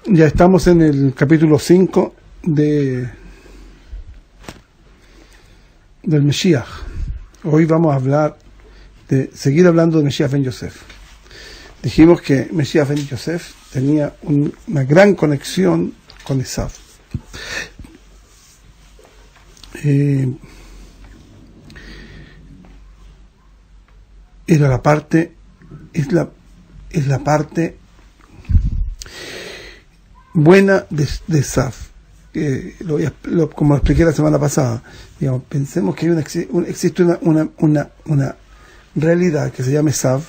Ya estamos en el capítulo 5 del Mesías. Hoy vamos a seguir hablando de Mesías ben Yosef. Dijimos que Mesías ben Yosef tenía una gran conexión con Esav. Es la parte buena de Esav. Como lo expliqué la semana pasada, digamos, pensemos que existe una realidad que se llama Esav,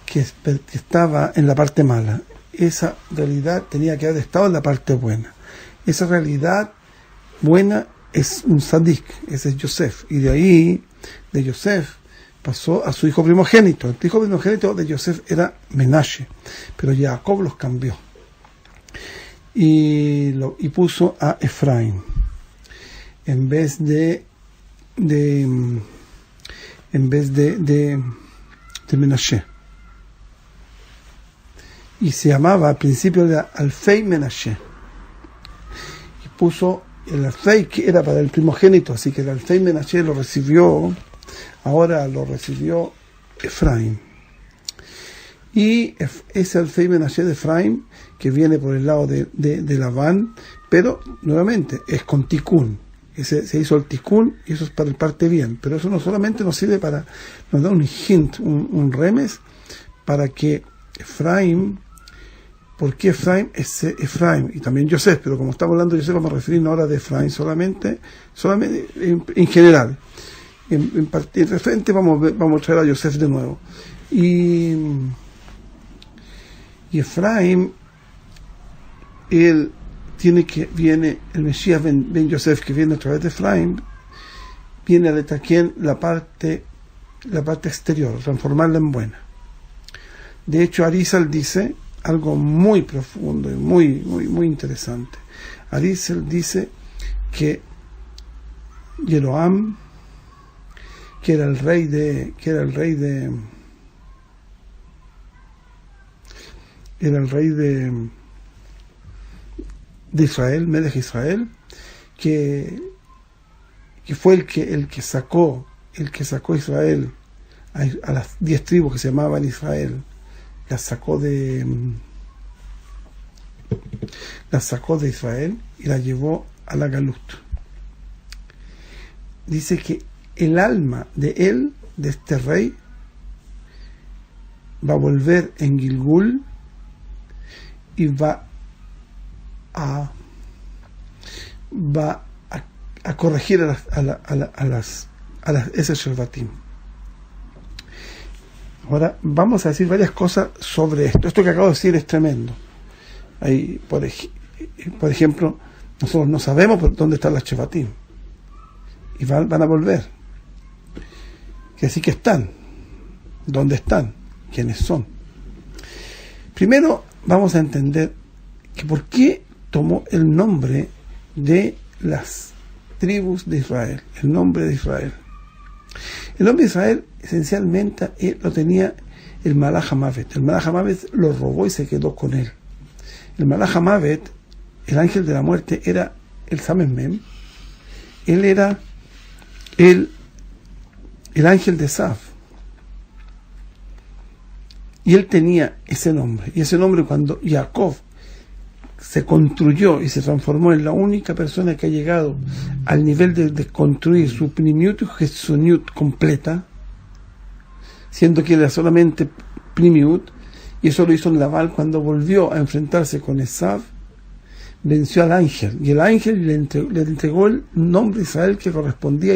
que estaba en la parte mala. Esa realidad tenía que haber estado en la parte buena. Esa realidad buena es un sadik, ese es Yosef, y de ahí, de Yosef, pasó a su hijo primogénito. El hijo primogénito de Yosef era Menashe, pero Jacob los cambió y puso a Efraín en vez de Menashe, y se llamaba al principio de Alfei Menashe, y puso el Alfei, que era para el primogénito, así que el Alfei Menashe ahora lo recibió Efraín. Y ese Alfei Menashe de Efraín, que viene por el lado de Labán, pero nuevamente es con Tikún. Se hizo el Tikún, y eso es para el parte bien, pero eso no solamente nos sirve nos da un hint, un remes, para que Efraín, porque Efraín es Efraín, y también Yosef, pero como estamos hablando de Yosef, vamos a referirnos ahora de Efraín solamente en general. En referente vamos a traer a Yosef de nuevo. Y Efraín, viene el Mesías ben Yosef, que viene a través de Efraín, viene a destacar la parte exterior, transformarla en buena. De hecho, Arizal dice algo muy profundo y muy interesante. Arizal dice que Jeroam, que era el rey de Israel, Melech Israel, que fue el que sacó a Israel a las 10 tribus que se llamaban Israel, las sacó de Israel y las llevó a la Galut. Dice que el alma de este rey, va a volver en Gilgul y va a corregir a las ese Shervatim. Ahora vamos a decir varias cosas sobre esto. Esto que acabo de decir es tremendo. Ahí, por ejemplo, nosotros no sabemos dónde están las Shervatim, y van a volver. Que sí que están. ¿Dónde están? ¿Quiénes son? Primero vamos a entender que por qué tomó el nombre de las tribus de Israel, el nombre de Israel. El nombre de Israel esencialmente lo tenía el Malach HaMavet. El Malach HaMavet lo robó y se quedó con él. El Malach HaMavet, el ángel de la muerte, era el Samen Mem. Él era el ángel de Esav, y él tenía ese nombre, y ese nombre, cuando Jacob se construyó y se transformó en la única persona que ha llegado al nivel de construir su Pnimiut y Hetsuniut completa, siendo que era solamente Pnimiut, y eso lo hizo en Labán cuando volvió a enfrentarse con Esav, venció al ángel, y el ángel le entregó el nombre de Israel, que correspondía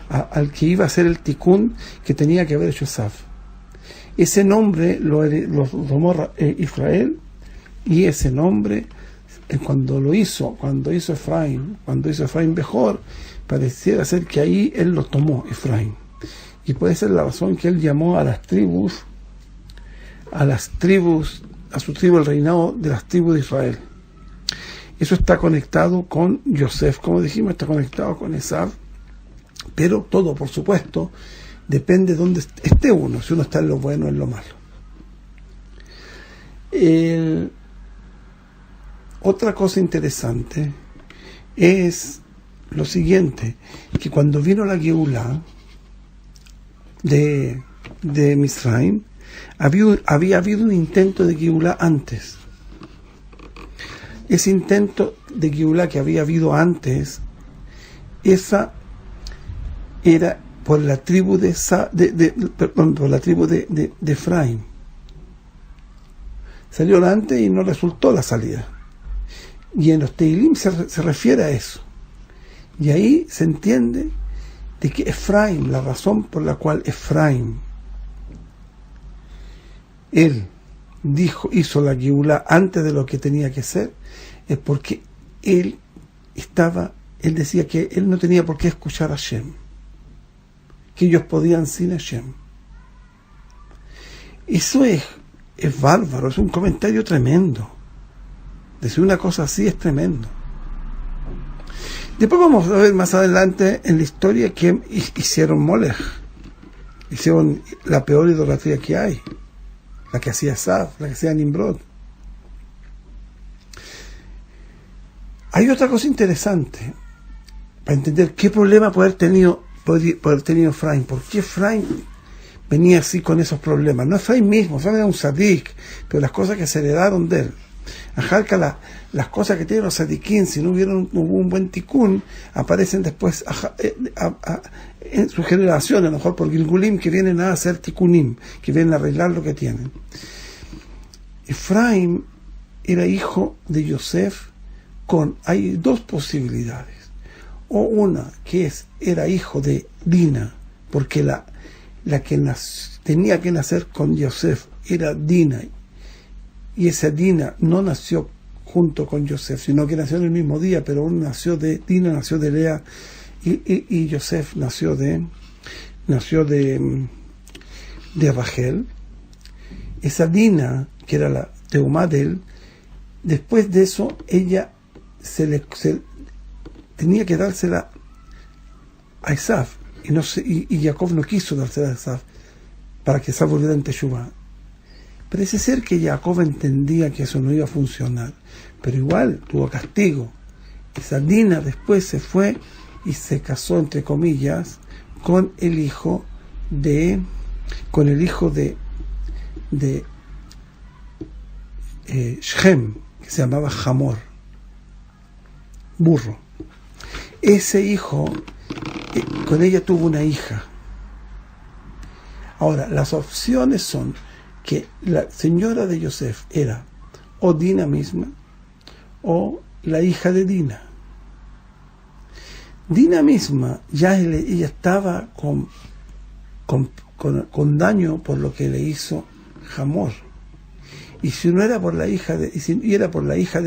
al que iba a ser el Tikún que tenía que haber hecho Esav. Ese nombre lo tomó Israel, y ese nombre, cuando hizo Efraín Bejor, pareciera ser que ahí él lo tomó, Efraín, y puede ser la razón que él llamó a su tribu, el reinado de las tribus de Israel. Eso está conectado con Yosef, como dijimos, está conectado con Esav, pero todo, por supuesto, depende de dónde esté uno, si uno está en lo bueno o en lo malo. Otra cosa interesante es lo siguiente, que cuando vino la Geulá de Misraim, había habido un intento de Geulá antes. Ese intento de Geulá que había habido antes, esa era por la tribu de Efraín. Salió antes y no resultó la salida. Y en los Teilim se refiere a eso. Y ahí se entiende de que Efraín, la razón por la cual Efraín, él hizo la Geulá antes de lo que tenía que ser, es porque él decía que él no tenía por qué escuchar a Hashem, que ellos podían sin Hashem. Eso es bárbaro, es un comentario tremendo. Decir una cosa así es tremendo. Después vamos a ver más adelante en la historia que hicieron Molech. Hicieron la peor idolatría que hay, la que hacía Asaf, la que hacía Nimrod. Hay otra cosa interesante para entender qué problema puede haber tenido Efraín. ¿Por qué Efraín venía así con esos problemas? No Efraín mismo, Efraín era un sadik, pero las cosas que se heredaron de él. Ajalca, las cosas que tienen los sadiquín, si no hubo un buen tikkun, aparecen después en su generación, a lo mejor por Gilgulim, que vienen a hacer tikkunim, que vienen a arreglar lo que tienen. Efraín era hijo de Yosef hay dos posibilidades. O una que era hijo de Dina, porque la que tenía que nacer con Yosef era Dina, y esa Dina no nació junto con Yosef, sino que nació en el mismo día, pero uno Dina nació de Lea, y Yosef nació de Rachel. Esa Dina, que era la teumá de él, después de eso ella tenía que dársela a Esaf, y Jacob no quiso dársela a Esaf para que Esaf volviera en Teshuvah. Parece ser que Jacob entendía que eso no iba a funcionar, pero igual tuvo castigo. Esa Dina después se fue y se casó, entre comillas, con el hijo de Shem, que se llamaba Hamor, burro. Ese hijo, con ella tuvo una hija. Ahora, las opciones son que la señora de Yosef era o Dina misma o la hija de Dina. Dina misma, ella estaba con daño por lo que le hizo Hamor. Y si no era por la hija de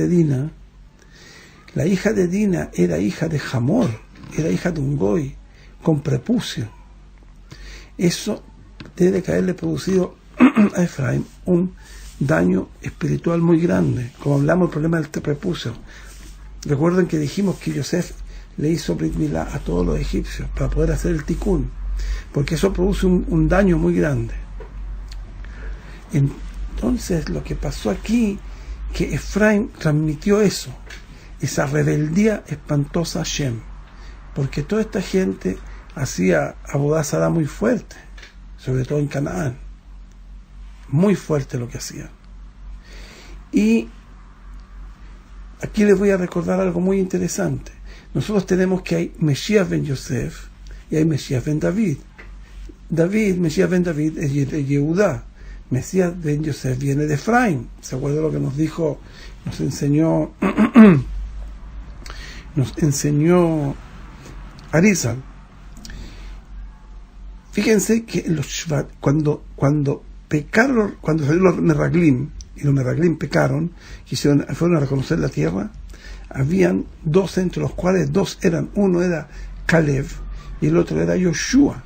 Dina, la hija de Dina era hija de Hamor, era hija de un goy con prepucio. Eso debe que haberle producido a Efraín un daño espiritual muy grande. Como hablamos del problema del prepucio, recuerden que dijimos que Yosef le hizo Brit Milá a todos los egipcios para poder hacer el tikkun, porque eso produce un daño muy grande. Entonces lo que pasó aquí, que Efraín transmitió esa rebeldía espantosa a Shem, porque toda esta gente hacía abodá zará muy fuerte, sobre todo en Canaán, muy fuerte lo que hacían. Y aquí les voy a recordar algo muy interesante. Nosotros tenemos que hay Mesías ben Yosef y hay Mesías ben David. Mesías ben David es de Yehudá. Mesías ben Yosef viene de Efraín. ¿Se acuerda lo que nos dijo, nos enseñó Arizal? Fíjense que en los Shvat, cuando pecaron, cuando salieron los Meraglim, y los Meraglim pecaron, fueron a reconocer la tierra, habían dos, entre los cuales uno era Caleb y el otro era Yoshua.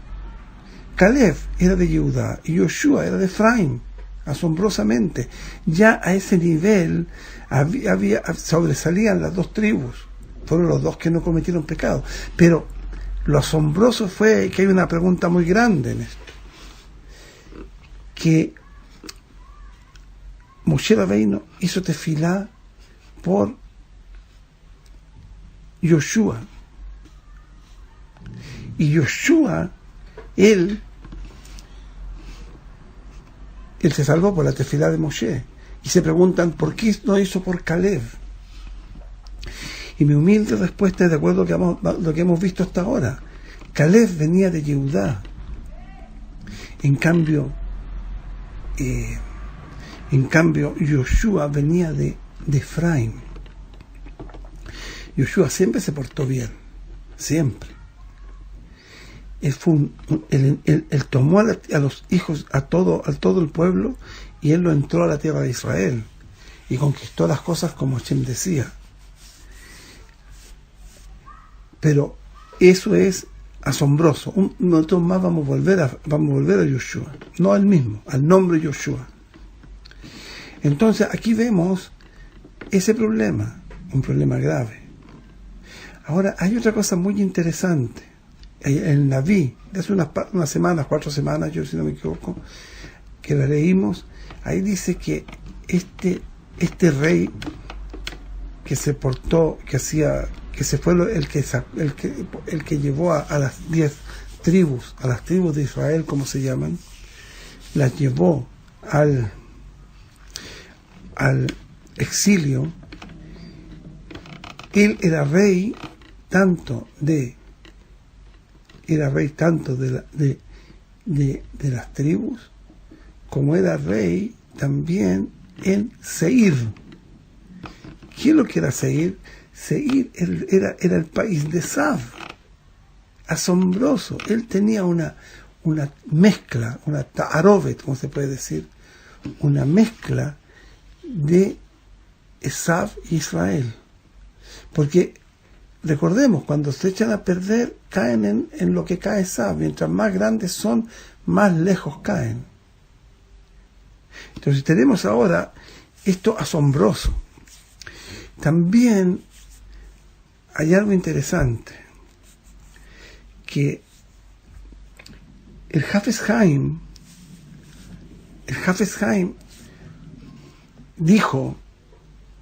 Caleb era de Yehudá y Yoshua era de Efraín, asombrosamente. Ya a ese nivel sobresalían las dos tribus, fueron los dos que no cometieron pecado. Pero lo asombroso fue que hay una pregunta muy grande en esto, que Moshe Rabbeinu hizo tefilá por Yoshua. Y Yoshua, él se salvó por la tefilá de Moshe. Y se preguntan, ¿por qué no hizo por Caleb? Y mi humilde respuesta es de acuerdo a lo que hemos visto hasta ahora. Caleb venía de Yehudá. En cambio, Yoshua venía de Efraín. Yoshua siempre se portó bien, siempre. Él tomó a los hijos, a todo el pueblo, y él lo entró a la tierra de Israel y conquistó las cosas como Hashem decía. Pero eso es asombroso. Nosotros más vamos a volver a Yoshua, no al mismo, al nombre Yoshua. Entonces aquí vemos ese problema, un problema grave. Ahora hay otra cosa muy interesante. El Naví, de hace unas semanas, 4 semanas, yo si no me equivoco, que la leímos, ahí dice que este rey que se portó, que fue el que llevó a las 10 tribus, a las tribus de Israel, como se llaman, las llevó al exilio. Él era rey tanto de las tribus, como era rey también en Seir. ¿Quién lo que era Seir? Seir era el país de Esav. Asombroso. Él tenía una mezcla, una ta'arovet, como se puede decir, una mezcla de Esav y Israel. Porque recordemos, cuando se echan a perder, caen en lo que cae Esav. Mientras más grandes son, más lejos caen. Entonces tenemos ahora esto asombroso. También hay algo interesante, que el Hafez Haim dijo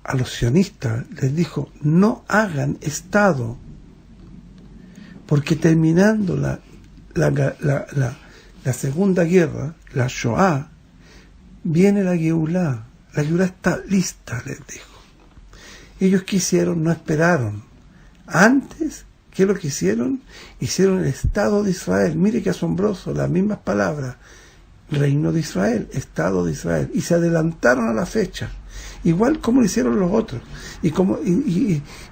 a los sionistas, les dijo, no hagan Estado, porque terminando la Segunda Guerra, la Shoah, viene la Geulá. La Geulá está lista, les dijo. Ellos quisieron, no esperaron. Antes, ¿qué es lo que hicieron? Hicieron el Estado de Israel. Mire qué asombroso, las mismas palabras. Reino de Israel, Estado de Israel. Y se adelantaron a la fecha. Igual como lo hicieron los otros. Y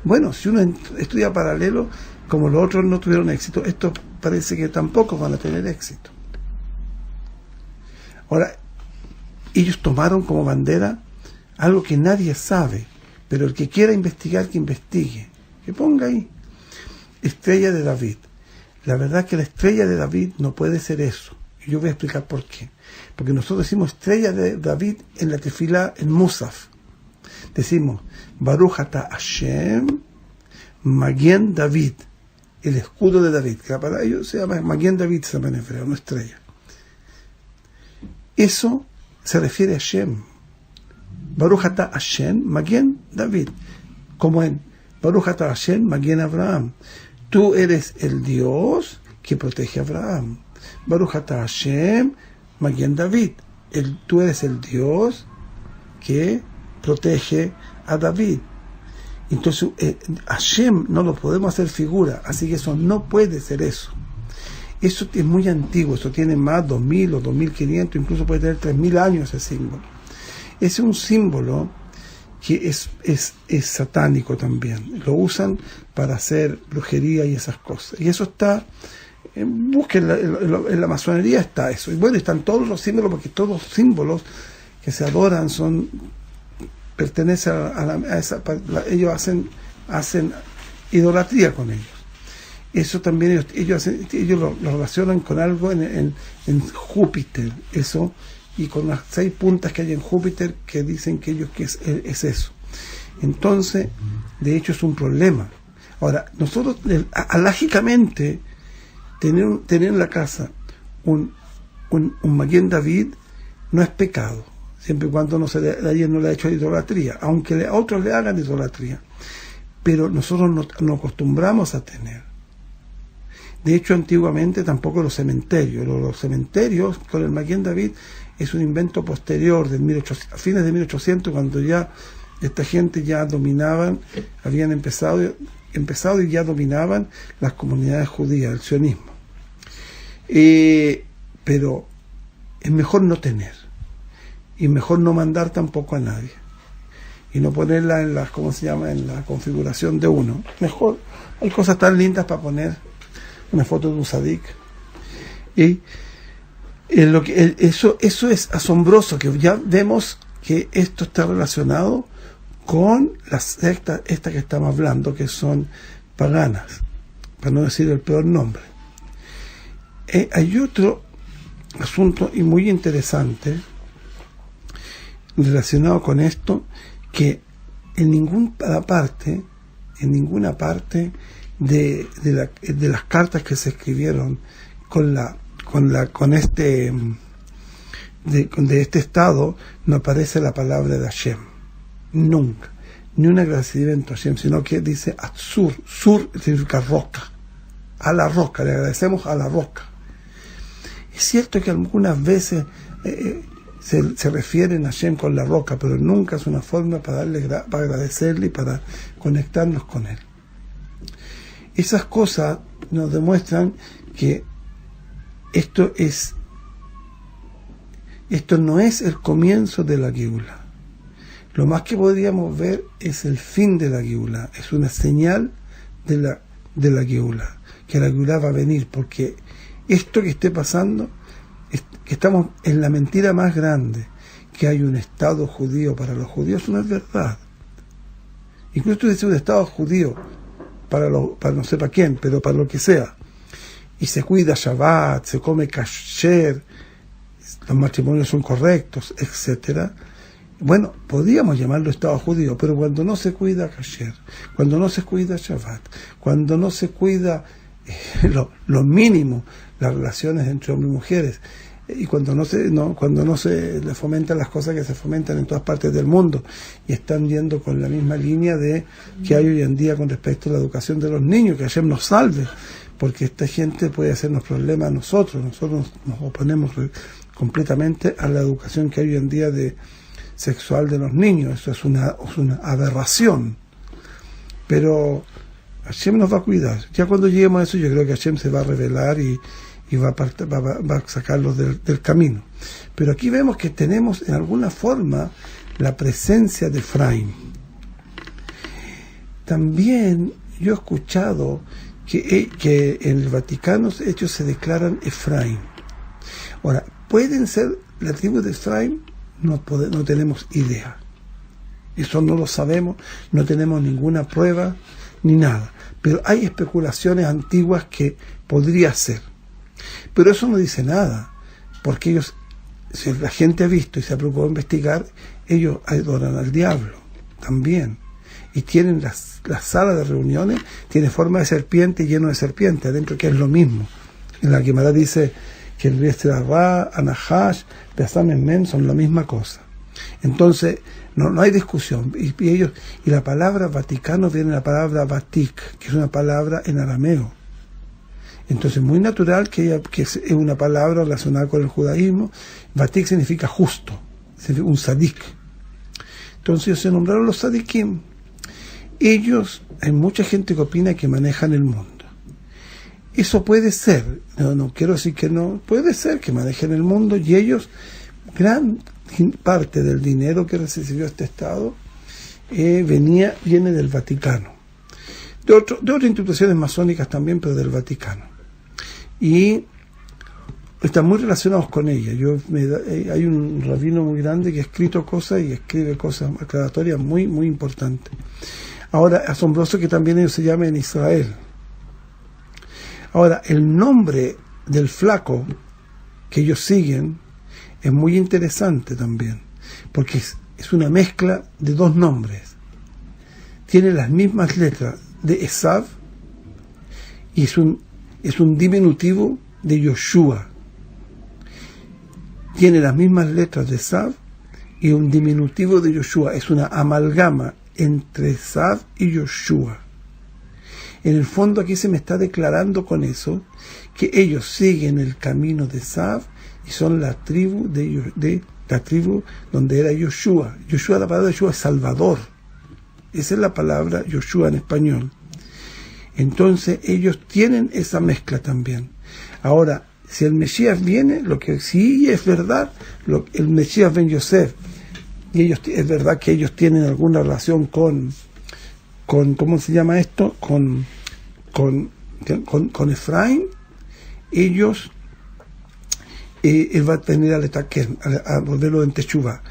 bueno, si uno estudia paralelo, como los otros no tuvieron éxito, estos parece que tampoco van a tener éxito. Ahora, ellos tomaron como bandera algo que nadie sabe, pero el que quiera investigar, que investigue, que ponga ahí, estrella de David. La verdad es que la estrella de David no puede ser eso, y yo voy a explicar por qué. Porque nosotros decimos estrella de David en la tefilá, en Musaf, decimos Baruch ata Hashem Maguen David, el escudo de David, que para ellos se llama Maguen David, se llama en hebreo, no estrella. Eso se refiere a Hashem. Baruch ata Hashem Maguen David, como en Baruch ata Hashem Maguen Abraham. Tú eres el Dios que protege a Abraham. Baruch ata Hashem Maguen David. Tú eres el Dios que protege a David. Entonces Hashem no lo podemos hacer figura, así que eso no puede ser eso. Eso es muy antiguo, eso tiene más 2000 o 2500, incluso puede tener 3000 años ese símbolo. Ese es un símbolo que es satánico también. Lo usan para hacer brujería y esas cosas. Y eso está, busquen en la masonería está eso. Y bueno, están todos los símbolos, porque todos los símbolos que se adoran pertenecen a esa, ellos hacen idolatría con ellos. Eso también ellos lo relacionan con algo en Júpiter, eso, y con las 6 puntas que hay en Júpiter que dicen que ellos que es eso. Entonces, de hecho es un problema. Ahora, nosotros alágicamente tener en la casa un Maguen David no es pecado. siempre y cuando no alguien no le ha hecho idolatría, aunque a otros le hagan idolatría. Pero nosotros no acostumbramos a tener. De hecho, antiguamente tampoco los cementerios. Los cementerios con el Maguen David es un invento posterior, a fines de 1800, cuando ya esta gente ya dominaban, habían empezado y ya dominaban las comunidades judías, el sionismo. Pero es mejor no tener, y mejor no mandar tampoco a nadie, y no ponerla en la, ¿cómo se llama?, en la configuración de uno. Mejor, hay cosas tan lindas para poner una foto de un sadik. Y eso es asombroso, que ya vemos que esto está relacionado con las sectas estas que estamos hablando, que son paganas, para no decir el peor nombre. Hay otro asunto y muy interesante relacionado con esto, que en ninguna parte de las cartas que se escribieron de este estado no aparece la palabra de Hashem, nunca, ni un agradecimiento a Hashem, sino que dice Atzur. Sur significa roca, a la roca, le agradecemos a la roca. Es cierto que algunas veces se refieren a Hashem con la roca, pero nunca es una forma para agradecerle y para conectarnos con él. Esas cosas nos demuestran que esto no es el comienzo de la Geulá. Lo más que podríamos ver es el fin de la Geulá, es una señal de la Geulá, que la Geulá va a venir, porque esto que esté pasando, que estamos en la mentira más grande, que hay un Estado judío para los judíos, no es verdad. Incluso dice un Estado judío para no sé para quién, pero para lo que sea, y se cuida Shabbat, se come kasher, los matrimonios son correctos, etcétera. Bueno, podríamos llamarlo Estado judío, pero cuando no se cuida kasher, cuando no se cuida Shabbat, cuando no se cuida lo mínimo, las relaciones entre hombres y mujeres, y cuando no se le fomentan las cosas que se fomentan en todas partes del mundo, y están yendo con la misma línea de que hay hoy en día con respecto a la educación de los niños, que Hashem nos salve, porque esta gente puede hacernos problemas a nosotros nos oponemos completamente a la educación que hay hoy en día sexual de los niños. Eso es una aberración, pero Hashem nos va a cuidar. Ya cuando lleguemos a eso, yo creo que Hashem se va a revelar y va a sacarlos del camino. Pero aquí vemos que tenemos en alguna forma la presencia de Efraín. También yo he escuchado que en el Vaticano ellos se declaran Efraín. Ahora, ¿pueden ser la tribu de Efraín? No tenemos idea. Eso no lo sabemos, no tenemos ninguna prueba ni nada. Pero hay especulaciones antiguas que podría ser. Pero eso no dice nada, porque ellos, si la gente ha visto y se ha preocupado de investigar, ellos adoran al diablo también. Y tienen la sala de reuniones, tiene forma de serpiente, lleno de serpiente adentro, que es lo mismo. En la Gemara dice que el Yetzirah, Anahash, Beasamen son la misma cosa. Entonces, no hay discusión. Y la palabra Vaticano viene de la palabra Vatik, que es una palabra en arameo. Entonces, muy natural que es una palabra relacionada con el judaísmo. Vatik significa justo, significa un sadik. Entonces, se nombraron los sadikim. Ellos, hay mucha gente que opina que manejan el mundo. Eso puede ser, no quiero decir que no, puede ser que manejen el mundo, y ellos, gran parte del dinero que recibió este Estado viene del Vaticano, de otras instituciones masónicas también, pero del Vaticano, y están muy relacionados con ella. Hay un rabino muy grande que ha escrito cosas y escribe cosas aclaratorias muy, muy importantes. Ahora, asombroso que también ellos se llamen Israel. Ahora, el nombre del flaco que ellos siguen es muy interesante también, porque es una mezcla de dos nombres. Tiene las mismas letras de Esav y es un diminutivo de Yoshua. Tiene las mismas letras de Esav y un diminutivo de Yoshua, es una amalgama entre Sav y Yoshua. En el fondo aquí se me está declarando con eso que ellos siguen el camino de Sav y son la tribu de la tribu donde era Yoshua. Yoshua, la palabra Yoshua es Salvador. Esa es la palabra Yoshua en español. Entonces ellos tienen esa mezcla también. Ahora, si el Mesías viene, lo que sí es verdad, el Mesías ben Yosef, y ellos, es verdad que ellos tienen alguna relación con ¿cómo se llama esto? Con Efraín. Ellos, él va a tener al Etaquén, a volverlo en Teshuvá.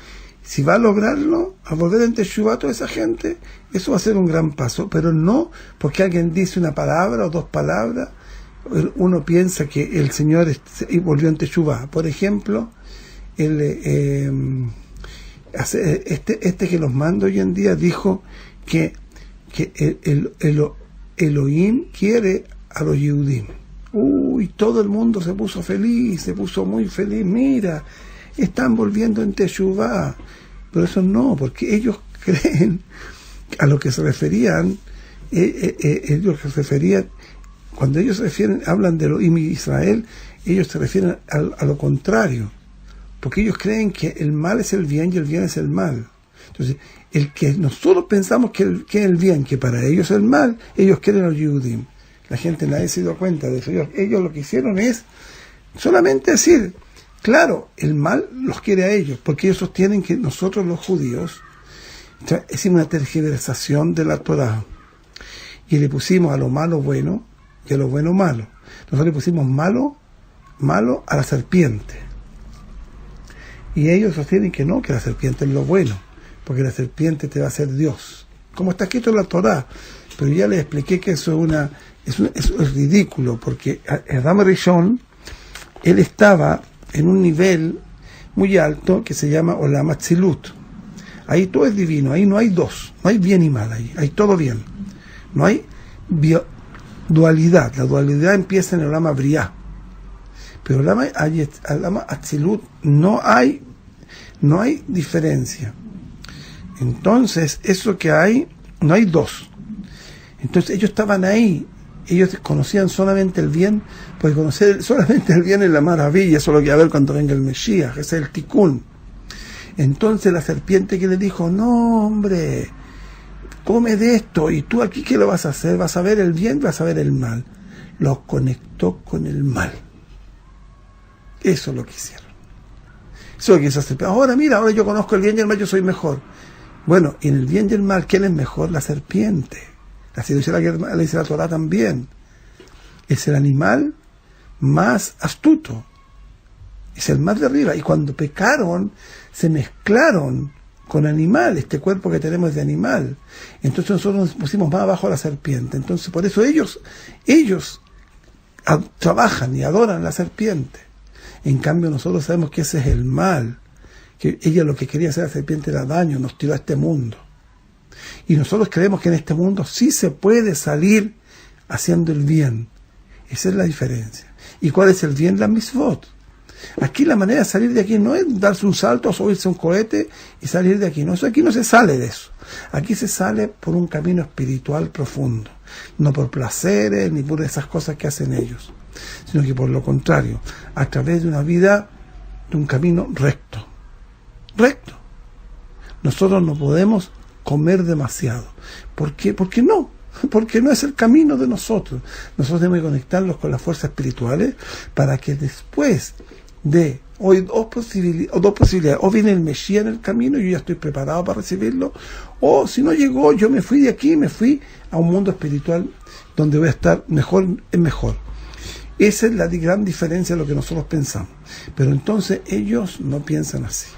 Si va a lograrlo, a volver en Teshuvá a toda esa gente, eso va a ser un gran paso, pero no porque alguien dice una palabra o dos palabras, uno piensa que el Señor volvió en Teshuvá. Por ejemplo, este que los manda hoy en día dijo que el Elohim quiere a los Yehudim. Uy, todo el mundo se puso feliz, se puso muy feliz. Mira, están volviendo en Teshuvá. Pero eso no, porque ellos creen a lo que se referían, cuando ellos se refieren, hablan de Elohim y Israel, ellos se refieren a lo contrario, porque ellos creen que el mal es el bien y el bien es el mal. Entonces, el que nosotros pensamos que es el bien, que para ellos es el mal, ellos quieren a los Yehudim. La gente nadie se dio cuenta de eso. Ellos lo que hicieron es solamente decir, claro, el mal los quiere a ellos, porque ellos sostienen que nosotros los judíos es una tergiversación de la Torá, y le pusimos a lo malo bueno y a lo bueno malo. Nosotros le pusimos malo a la serpiente, y ellos sostienen que no, que la serpiente es lo bueno, porque la serpiente te va a hacer Dios, como está escrito en la Torá. Pero ya les expliqué que eso es ridículo, porque Adam Rishon, él estaba en un nivel muy alto que se llama Olam Atzilut. Ahí todo es divino, ahí no hay dos, no hay bien y mal, ahí hay todo bien. No hay dualidad, la dualidad empieza en el Olam Briá. Pero el Olam Atzilut no hay diferencia. Entonces, eso que hay, no hay dos. Entonces ellos estaban ahí, ellos conocían solamente el bien, porque conocer solamente el bien es la maravilla, eso es lo que va a ver cuando venga el Mesías, ese es el Tikkun. Entonces la serpiente que le dijo, no hombre, come de esto, y tú aquí ¿qué lo vas a hacer? Vas a ver el bien, vas a ver el mal. Los conectó con el mal. Eso es lo que hicieron. Eso es lo que hizo la serpiente. Ahora mira, ahora yo conozco el bien y el mal, yo soy mejor. Bueno, en el bien y el mal, ¿quién es mejor? La serpiente. La seducción le dice la Torá también. Es el animal más astuto. Es el más de arriba. Y cuando pecaron, se mezclaron con animal. Este cuerpo que tenemos es de animal. Entonces nosotros nos pusimos más abajo a la serpiente. Entonces por eso ellos trabajan y adoran a la serpiente. En cambio nosotros sabemos que ese es el mal. Que ella lo que quería hacer a la serpiente era daño, nos tiró a este mundo. Y nosotros creemos que en este mundo sí se puede salir haciendo el bien. Esa es la diferencia. ¿Y cuál es el bien? La mitzvot. Aquí la manera de salir de aquí no es darse un salto, subirse a un cohete y salir de aquí. No, aquí no se sale de eso. Aquí se sale por un camino espiritual profundo. No por placeres ni por esas cosas que hacen ellos, sino que por lo contrario, a través de una vida, de un camino recto. Recto. Nosotros no podemos comer demasiado. ¿Por qué? Porque no. Porque no es el camino de nosotros. Nosotros tenemos que conectarlos con las fuerzas espirituales para que después de hoy dos posibilidades, o viene el Mesías en el camino y yo ya estoy preparado para recibirlo, o si no llegó, yo me fui de aquí, me fui a un mundo espiritual donde voy a estar mejor. Esa es la gran diferencia de lo que nosotros pensamos. Pero entonces ellos no piensan así.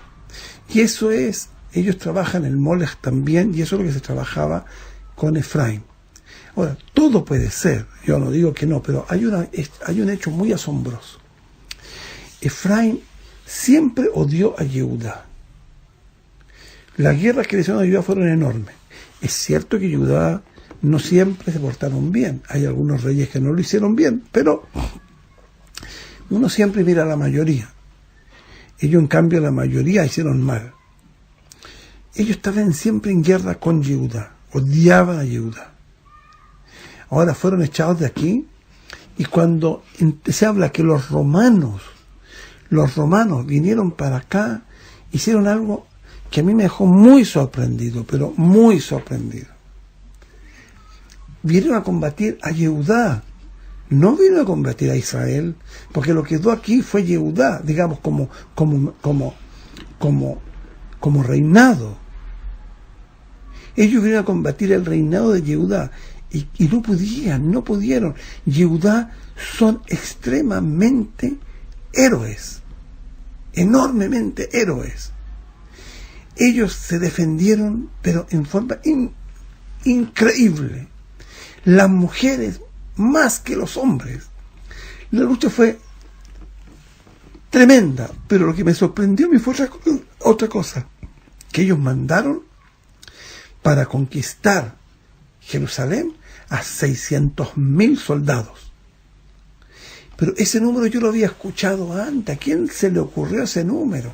Y eso es, ellos trabajan el Molech también, y eso es lo que se trabajaba con Efraín. Ahora, todo puede ser, yo no digo que no, pero hay un hecho muy asombroso. Efraín siempre odió a Yehudá. Las guerras que le hicieron a Yehudá fueron enormes. Es cierto que Yehudá no siempre se portaron bien. Hay algunos reyes que no lo hicieron bien, pero uno siempre mira a la mayoría. Ellos, en cambio, la mayoría hicieron mal. ellos estaban siempre en guerra con Yehudá, odiaban a Yehudá. Ahora fueron echados de aquí, y cuando se habla que los romanos vinieron para acá, hicieron algo que a mí me dejó muy sorprendido, pero muy sorprendido. Vinieron a combatir a Yehudá, no vinieron a combatir a Israel, porque lo que quedó aquí fue Yehudá, digamos, como reinado. Ellos vinieron a combatir el reinado de Yehudá, y no pudieron. Yehudá son extremadamente héroes, enormemente héroes. Ellos se defendieron, pero en forma increíble. Las mujeres más que los hombres. La lucha fue tremenda, pero lo que me sorprendió a mí fue otra cosa, que ellos mandaron para conquistar Jerusalén a 600.000 soldados. Pero ese número yo lo había escuchado antes. ¿A quién se le ocurrió ese número?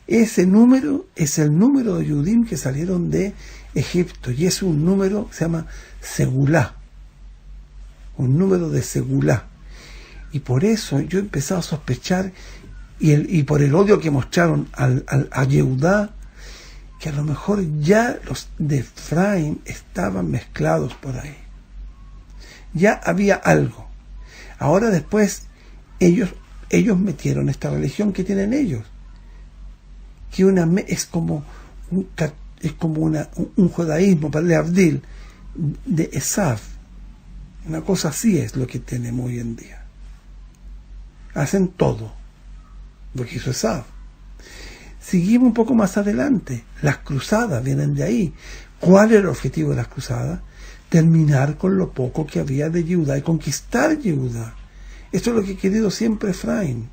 Ese número es el número de Yudim que salieron de Egipto, y es un número que se llama Segulá, un número de Segulá. Y por eso yo he empezado a sospechar, y por el odio que mostraron a Yehudá, que a lo mejor ya los de Efraín estaban mezclados por ahí. Ya había algo. Ahora después ellos metieron esta religión que tienen ellos, que es como un judaísmo para el Abdil de Esaf. Una cosa así es lo que tenemos hoy en día. Hacen todo lo que hizo Esaf. Seguimos un poco más adelante. Las cruzadas vienen de ahí. ¿Cuál era el objetivo de las cruzadas? Terminar con lo poco que había de Yehudá y conquistar Yehudá. Esto es lo que ha querido siempre Efraín.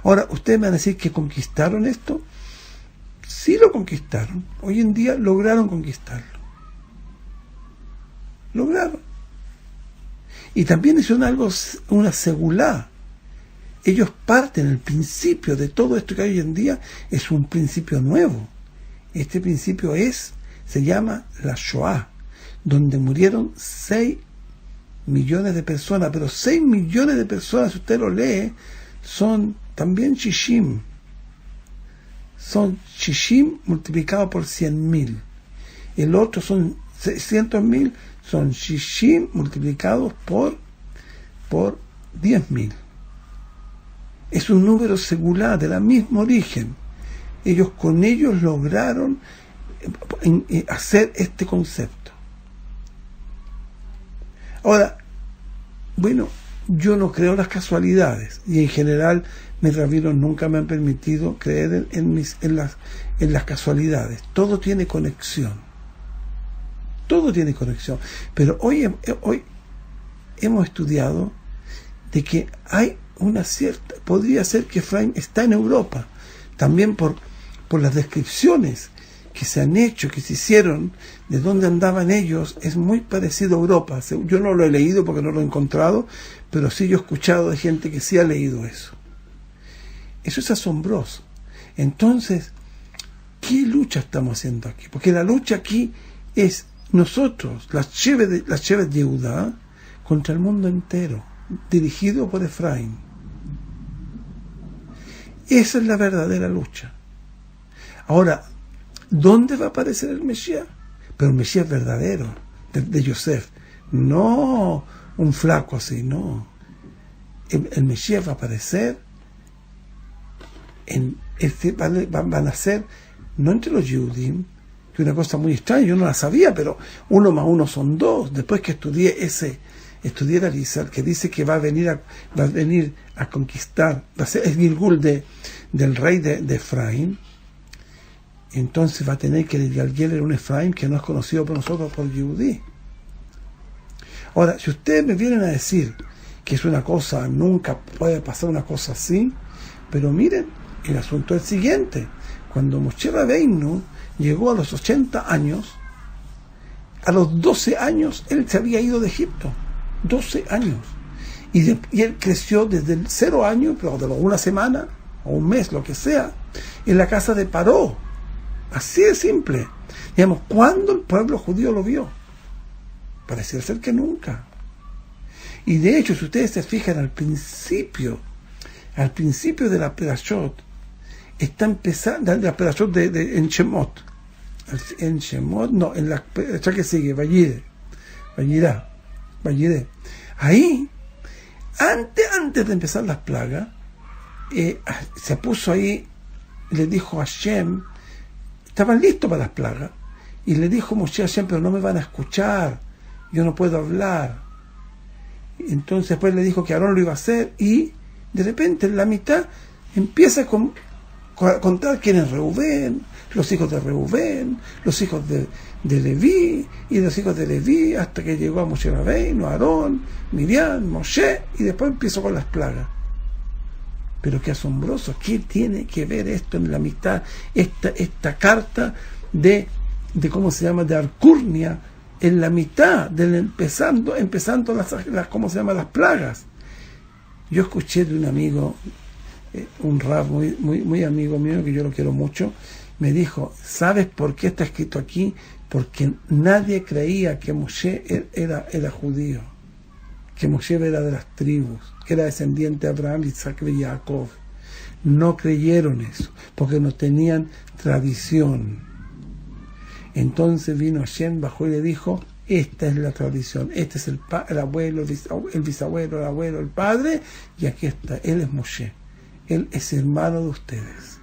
Ahora, ustedes me van a decir que conquistaron esto. Sí lo conquistaron. Hoy en día lograron conquistarlo. Lograron. Y también hicieron una segulá. Ellos parten, el principio de todo esto que hay hoy en día es un principio nuevo. Este principio se llama la Shoah, donde murieron 6 millones de personas, pero 6 millones de personas, si usted lo lee, son también shishim. Son shishim multiplicado por 100.000. El otro son 600.000, son shishim multiplicados por 10.000. Es un número secular de la mismo origen. Con ellos lograron hacer este concepto. Ahora, bueno, yo no creo en las casualidades, y en general mis rabinos nunca me han permitido creer en las casualidades. Todo tiene conexión. Todo tiene conexión. Pero hoy hemos estudiado de que hay podría ser que Efraín está en Europa, también por las descripciones que se han hecho, que se hicieron de dónde andaban ellos. Es muy parecido a Europa. Yo no lo he leído porque no lo he encontrado, pero sí yo he escuchado de gente que sí ha leído eso. Eso es asombroso. Entonces, ¿qué lucha estamos haciendo aquí? Porque la lucha aquí es nosotros, las Shevet de Yehudá, contra el mundo entero, dirigido por Efraín. Esa es la verdadera lucha. Ahora, ¿dónde va a aparecer el Mesías? Pero el Mesías verdadero, de Yosef. No un flaco así, no. El Mesías va a aparecer, van a ser, no entre los Yehudim, que es una cosa muy extraña, yo no la sabía, pero 1 más 1 son 2. Después que estudié a Arizal, que dice que va a venir a conquistar, va a ser el Gilgul del rey de Efraín. Entonces va a tener que lidiar un Efraín que no es conocido por nosotros por Yehudí. Ahora, si ustedes me vienen a decir que es una cosa, nunca puede pasar una cosa así, pero miren, el asunto es el siguiente. Cuando Moshe Rabbeinu llegó a los 80 años, a los 12 años él se había ido de Egipto. 12 años. Y él creció desde el 0 años, pero de una semana o un mes, lo que sea, en la casa de Paró. Así de simple. Digamos, ¿cuándo el pueblo judío lo vio? Parece ser que nunca. Y de hecho, si ustedes se fijan al principio de la Perashot, está empezando, la Perashot en Shemot. En Shemot, no, en la Perashot que sigue, Vayiré. Ahí, antes de empezar las plagas, se puso ahí, le dijo a Hashem, estaban listos para las plagas, y le dijo Moshe a Hashem, pero no me van a escuchar, yo no puedo hablar. Entonces después le dijo que Aarón lo iba a hacer, y de repente en la mitad empieza a contar quién es Reubén, los hijos de Reubén, los hijos de Leví, y los hijos de Leví, hasta que llegó a Moshe Rabbeinu, Aarón, Miriam, Moshe, y después empezó con las plagas. Pero qué asombroso, ¿qué tiene que ver esto en la mitad, esta carta de cómo se llama, de Arcurnia, en la mitad del empezando las cómo se llama, las plagas? Yo escuché de un amigo, un rab muy amigo mío, que yo lo quiero mucho, me dijo, ¿sabes por qué está escrito aquí? Porque nadie creía que Moshe era judío, que Moshe era de las tribus, que era descendiente de Abraham, Isaac y Jacob. No creyeron eso, porque no tenían tradición. Entonces vino Hashem, bajó y le dijo, esta es la tradición, este es el abuelo, el bisabuelo, el abuelo, el padre, y aquí está, él es Moshe, él es hermano de ustedes.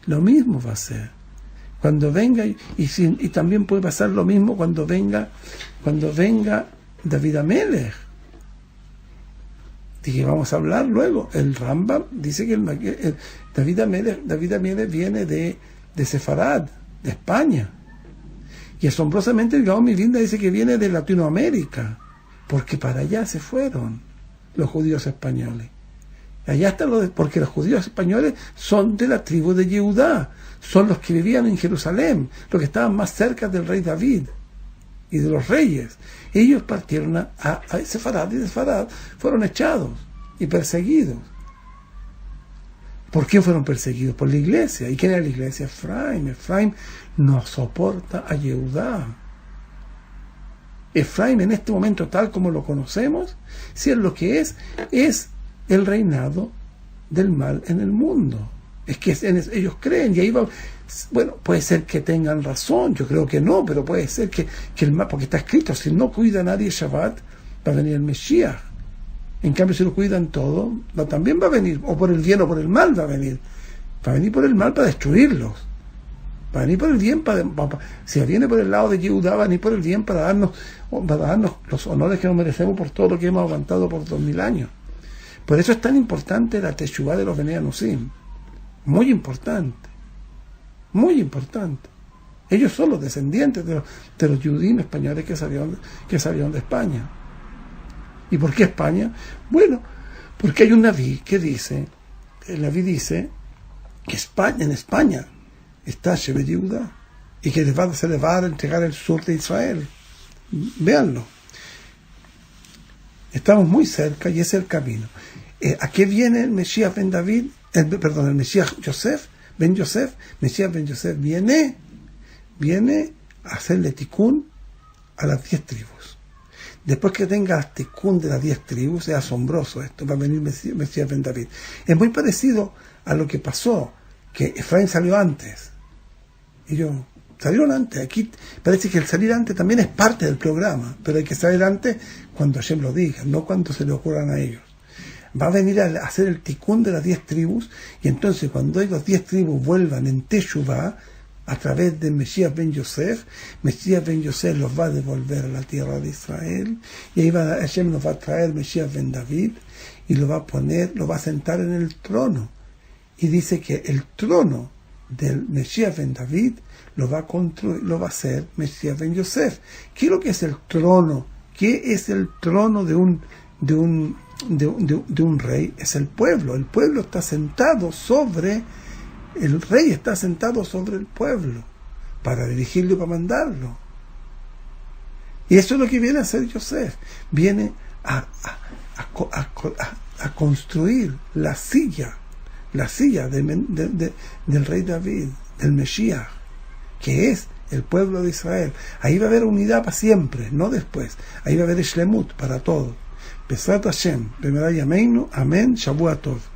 Lo mismo va a ser cuando venga, y también puede pasar lo mismo cuando venga David Amelech, de que vamos a hablar luego. El Rambam dice que el David Amelech viene de Sefarad, de España, y asombrosamente el Gaón Mivilna dice que viene de Latinoamérica, porque para allá se fueron los judíos españoles. Allá están porque los judíos españoles son de la tribu de Yehudá, son los que vivían en Jerusalén, los que estaban más cerca del rey David y de los reyes. Ellos partieron a Sefarad, y de Sefarad fueron echados y perseguidos. ¿Por qué fueron perseguidos? Por la iglesia. ¿Y quién era la iglesia? Efraim no soporta a Yehudá. Efraim en este momento, tal como lo conocemos, si es lo que es el reinado del mal en el mundo. Es que ellos creen, y ahí va. Bueno, puede ser que tengan razón, yo creo que no, pero puede ser que el mal, porque está escrito, si no cuida nadie Shabbat, va a venir el Mesías. En cambio, si lo cuidan todo, también va a venir, o por el bien o por el mal va a venir. Va a venir por el mal para destruirlos. Va a venir por el bien, si viene por el lado de Yehudá, va a venir por el bien para darnos los honores que nos merecemos por todo lo que hemos aguantado por 2000 años. Por eso es tan importante la Teshuvá de los Benei Anusim. Muy importante. Muy importante. Ellos son los descendientes de los Yudim españoles que salieron de España. ¿Y por qué España? Bueno, porque hay un Naví que dice, el Naví dice que en España está Shevet Yehuda, y que se les va a entregar el sur de Israel. Véanlo. Estamos muy cerca y ese es el camino. ¿A qué viene el Mesías Ben David? El Mesías Ben Yosef. Mesías Ben Yosef viene a hacerle tikkun a las 10 tribus. Después que tenga el tikkun de las 10 tribus, es asombroso esto, va a venir Mesías Ben David. Es muy parecido a lo que pasó, que Efraín salió antes. Ellos salieron antes. Aquí parece que el salir antes también es parte del programa, pero hay que salir antes cuando Hashem lo diga, no cuando se le ocurran a ellos. Va a venir a hacer el tikkun de las 10 tribus, y entonces cuando las 10 tribus vuelvan en Teshuvá, a través de Mesías Ben Yosef los va a devolver a la tierra de Israel, y ahí Hashem nos va a traer Mesías Ben David, y lo va a sentar en el trono. Y dice que el trono del Mesías Ben David lo va a hacer Mesías Ben Yosef. ¿Qué es lo que es el trono? ¿Qué es el trono de un rey? Es el pueblo. El pueblo está sentado sobre el rey, está sentado sobre el pueblo para dirigirlo y para mandarlo. Y eso es lo que viene a hacer Yosef. Viene a construir la silla del rey David, del Mesías, que es el pueblo de Israel. Ahí va a haber unidad para siempre, no después. Ahí va a haber Shlemut para todos. Besat Hashem, Bemeray Yameinu, Amén, Shavua Tov.